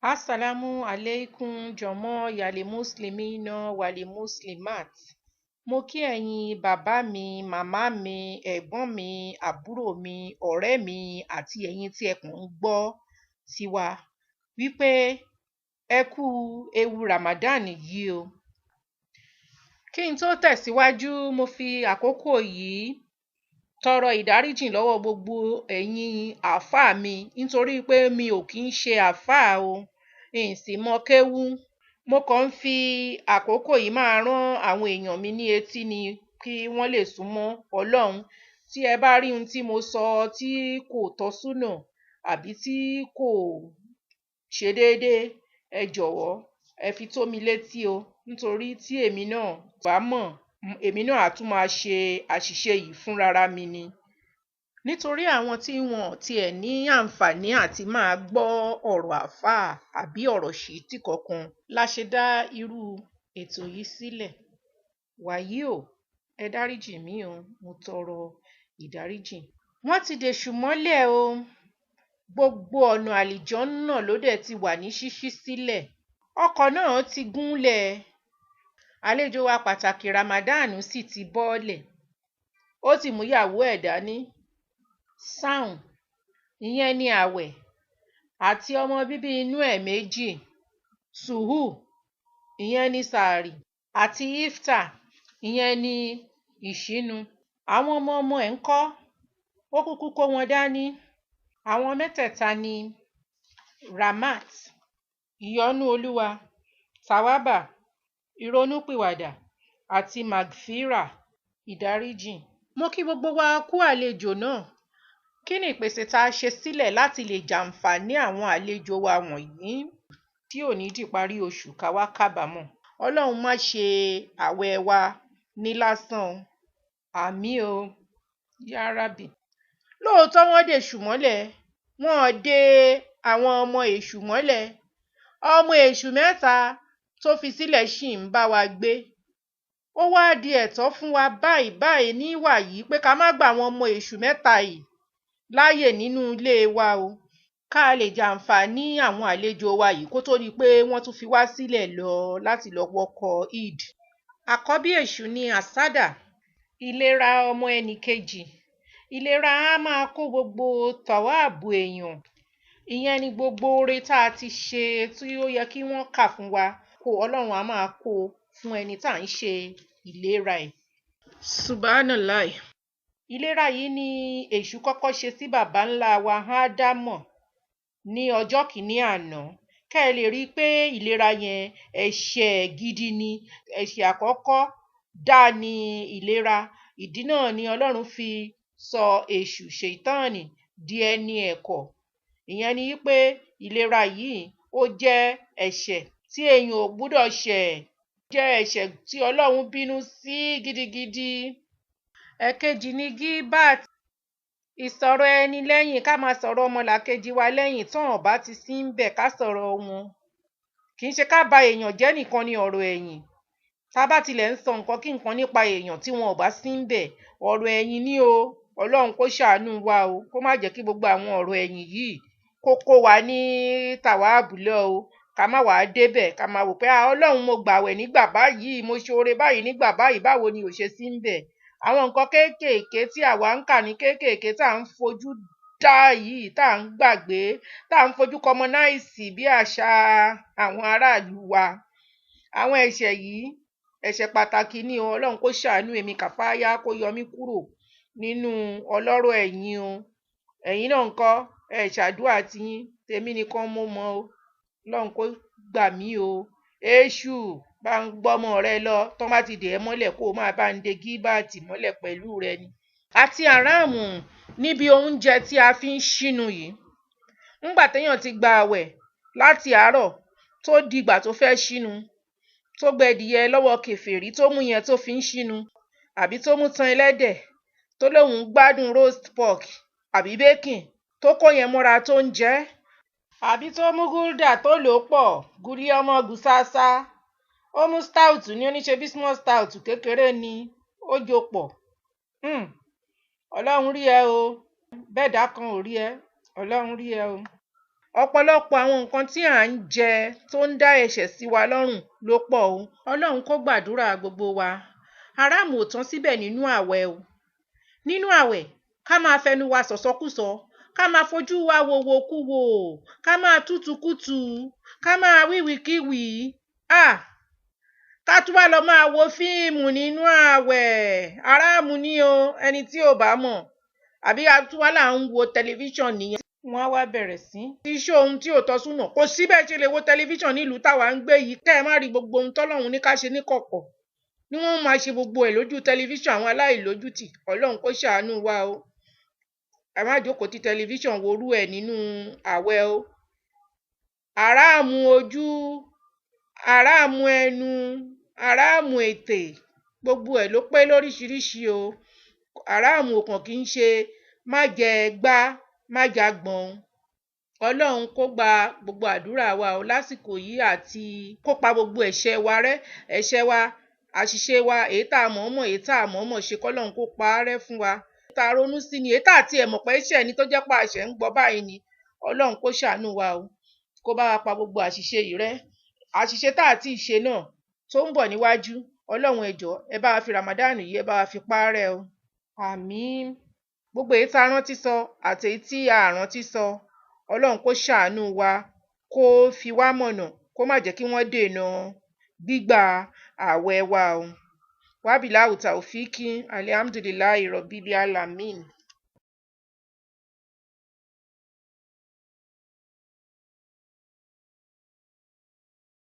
Assalamu alaikum jọ̀mọ́ yàlè muslimina wàlè muslimat. Mo kí ẹ̀yin bàbá mi, màmá mi, ẹ̀gbọ́n mi, àbúrò mi, ọ̀rẹ́ mi àti ẹ̀yin tí ẹ kàn ń gbọ́ tiwa wípé ẹ kú ewu Ramadan yìí o. Kí n tó tẹ̀síwájú, mo fi àkókò yìí tọrọ ìdáríjìn lọ́wọ́ gbogbo ẹ̀yin àáfàá mi nítorí pé mi ò kí ń ṣe àáfàá o, n sì mọ kéwú. Mo kàn ń fi àkókò yìí máa rán àwọn èèyàn mi ní etí ni kí wọ́n lè súnmọ́ Ọlọ́run. Tí ẹ bá rí ohun tí mo sọ tí kò tọ́ súnà àbí tí kò ṣe déédéé, ẹ jọ̀wọ́ ẹ fi tó mi létí o, nítorí tí èmi náà bá mọ̀, èmi náà á tún máa ṣe àṣìṣe yìí fúnrara mi ni. Nítorí àwọn tí wọn ò tiẹ̀ ní àǹfààní àti máa gbọ́ ọ̀rọ̀ àáfàá àbí ọ̀rọ̀ ṣìítì kankan la ṣe dá irú ètò yìí sílẹ̀. Wàyí o, ẹ dáríjì mí o, mo tọrọ ìdáríjìn. Wọ́n ti dèṣù mọ́lẹ̀ o, gbogbo ọ̀nà àlìjọ́nnà ló dẹ̀ ti wà ní ṣíṣí sílẹ̀. Ọkọ̀ náà ti gúnlẹ̀, àlejò wa pàtàkì Ramadan sì ti bọ́ọ̀lẹ̀. Ó ti mú ìyàwó ẹ̀ dání. Sáùn, ìyẹn ni àwẹ̀, àti ọmọ bíbí inú ẹ̀ méjì. Sùhù, ìyẹn ni sàárì, àti iftar, ìyẹn ni ìṣínu. Àwọn ọmọ ẹ̀ ń kọ́, ó kúkú kó wọn dání. Àwọn mẹ́tẹ̀ẹ̀ta ni Ramat, ìyọ́nú Olúwa, Tàwábà, ìrònúpìwàdà, àti Magfira, ìdáríjìn. Mo kí gbogbo wa kú àlejò náà. Kí ni ìpèsè tá a ṣe sílẹ̀ láti lè jàǹfààní àwọn àlejò wa wọ̀nyí tí ò ní dìparí oṣù ká wá kábàámọ̀. Ọlọ́run má ṣe àwẹ̀ wa ní lásán o. Àmín o, yá Rábì. Lóòótọ́ wọ́n dèṣù mọ́lẹ̀, wọ́n dè àwọn ọmọ èṣù mọ́lẹ̀. Ọmọ èṣù mẹ́ta tó fi sílẹ̀ ṣì ń bá wa gbé. Ó wá di ẹ̀tọ́ fún wa báyìí ní ìwà yìí pé ká má gba àwọn ọmọ èṣù mẹ́ta yìí láàyè nínú ilé wa o, ká lè jàǹfààní àwọn àlejò wa yìí kó tó di pé wọ́n tún fi wá sílẹ̀ lọ láti lọ wọkọ̀ Eid. Àkọ́bí èṣù ni àsádà, ìlera ọmọ ẹnì kejì. Ìlera á máa kó gbogbo tàwáàbù èèyàn. Ìyẹn ni gbogbo oore tá a ti ṣe tí ó yẹ kí wọ́n kà fún wa, kó Ọlọ́run á máa kó fún ẹni tá à ń ṣe ìlera ẹ̀. Subhanallah. Ìlera yìí ni èṣù kọ́kọ́ ṣe sí bàbá ńlá wa Ádámọ̀ ní ọjọ́ kìíní àná. Kẹ́ ẹ lè rí i pé ìlera yẹn ẹ̀ṣẹ̀ gidi ni. Ẹ̀ṣẹ̀ àkọ́kọ́ dá ní ìlera. Ìdí náà ni Ọlọ́run fi sọ èṣù ṣèitánì di ẹni ẹ̀kọ́. Ìyẹn ni wípé ìlera yìí ó jẹ́ ẹ̀ṣẹ̀ tí èèyàn ò gbúdọ̀ ṣẹ̀. Jẹ́ ẹ̀ṣẹ̀ tí Ọlọ́run bínú sí gidigidi. Ẹ̀kejì ni gíbàt, ìsọ̀rọ̀ ẹni lẹ́yìn, ká máa sọ̀rọ̀ ọmọlàkejì wa lẹ́yìn tán ò bá ti sí ń bẹ̀ ká sọ̀rọ̀ wọn. Kì í ṣe ká ba èèyàn jẹ́ nìkan ni ọ̀rọ̀ ẹ̀yìn. Tá bá tilẹ̀ ń sọ nǹkan kí nǹkan nípa èèyàn tí wọn ò bá sí ń bẹ̀, ọ̀rọ̀ ẹ̀yìn ni o. Ọlọ́run kó ṣàánú wa o, kó má jẹ́ kí gbogbo àwọn ọ̀rọ̀ ẹ̀yìn yìí kó wa ní tàwáàbù lọ o. Ká má wàá débẹ̀ ká máa wò pé Ọlọ́run mo gbàwẹ̀ nígbà báyìí, mo ṣe oore báyìí nígbà báyìí, báwo ni ò ṣe sí ń bẹ̀. Àwọn nǹkan kéékèèké tí àwa ń kà ní kéékèèké tá à ń fojú dá yìí, tá à ń gbàgbé, tá à ń fojú commonize bí àṣà àwọn aráàlú wa. Àwọn ẹ̀ṣẹ̀ yìí, ẹ̀ṣẹ̀ pàtàkì ni o. Ọlọ́run kó ṣàánú èmi Kàfáyá, kó yọ mí kúrò nínú ọlọ́rọ̀ ẹ̀yìn o. Ẹ̀yin náà ńkọ́, ẹ ṣàdúrà tiyín, tèmi nìkan mo mọ̀ o. Ọlọ́run kó gbà mí o. Èṣù bá ń gbọ́mọ rẹ lọ, tán bá ti dè ẹ́ mọ́lẹ̀ kó o máa bá ń de gíbàtì mọ́lẹ̀ pẹ̀lú rẹ ni. Àti àráàmù níbi oúnjẹ tí a fi ń ṣínu yìí. Ńgbà téèyàn ti gba àwẹ̀ láti àárọ̀ tó dìgbà tó fẹ́ ṣínu, tó gbẹdìyẹ lọ́wọ́ kèfèrí tó mú yẹn tó fi ń ṣínu, àbí tó mú tan ẹlẹ́dẹ̀ tó lóun gbádùn roast pork àbí bacon tó kó yẹn mọ́ra tó ń jẹ, àbí tó mú gúldà tó lò pọ̀, gúrí ọmọ gùsásá. Ó mú stout ní oníṣe bí small stout kékeré ni ó jò pọ̀. Ọlọ́run rí ẹ o, bẹ́ẹ̀dá kan ò rí ẹ, Ọlọ́run rí ẹ o. ọ̀pọ̀lọpọ̀ àwọn nǹkan tí à ń jẹ tó ń dá ẹ̀ṣẹ̀ sí wa lọ́rùn ló pọ̀ o. Ọlọ́run kó gbàdúrà gbogbo wa. Háràmù ò tán síbẹ̀ nínú àwẹ̀ o. Nínú àwẹ̀ ká máa fẹnu wa sọ̀sọkúsọ, ká máa fojú wa wòwòkúwò, ká máa tútukútu, ká máa wíwìkíwìí. Ká tún wá lọ máa wo fíìmù nínú àwẹ̀. Háràmù ni o, ẹni tí ò bá mọ̀. Àbí a tún wá là ń wo tẹlifíṣàn nìyẹn. Wọ́n á wá bẹ̀rẹ̀ sí iṣẹ́ ohun tí ò tọ́ súnà. Kò sí bẹ́ẹ̀ ṣe lè wo tẹlifíṣàn nílùú táwa ń gbé yìí kẹ́ ẹ má rí gbogbo ohun tọ́lọ́run ní ká ṣe níkọ̀kọ̀. Ni wọ́n máa ṣe gbogbo ẹ̀ lójú tẹlifíṣàn àwọn aláìlójútì. Ọlọ́run kó ṣàánú wa o. Ẹ má jókòó ti tẹlifíṣàn worú ẹ̀ nínú àwẹ̀ o. Háràmù ojú, háràmù ẹnu, háràmù ètè, gbogbo ẹ̀ ló pé lóríṣiríṣi o. Háràmù ò kàn kí ń ṣe má jẹ gbá, má jagbọ̀n. Ọlọ́run kó gba gbogbo àdúrà wa o lásìkò yìí àti kó pa gbogbo ẹ̀ṣẹ̀ wa rẹ́. Ẹ̀ṣẹ̀ wa, àṣìṣe wa, èyí tá a mọ̀ọ́mọ̀, èyí tá a mọ̀ọ́mọ̀ ṣe kọ́lọ́run kó pa á rẹ́ fún wa. Tá a ronú sí ni, èyí tá a tiẹ̀ mọ̀ pé ẹ̀ṣẹ̀ ni tó jẹ́ pé àṣẹ ń gbọ́ báyìí ni. Ọlọ́run kó ṣàánú wa o. Kó bá wa pa gbogbo àṣìṣe yìí rẹ́. Àṣìṣe tá a ti ṣe náà tó ń bọ̀ níwájú. Ọlọ́run ẹ jọ̀ọ́, ẹ bá wa fi Ramadan yìí, ẹ bá wa fi pa á rẹ́ o. Àmín. Gbogbo èyí tá a rántí sọ àti èyí tí a rántí sọ. Ọlọ́run kó ṣàánú wa, kó fi wá mọ̀nà, kó má jẹ́ kí wọ́n dènà gbígbà àwẹ̀ wa o. Wábìláhù tàòfíkì, alihamdulilayi rọ̀bílì alámìn.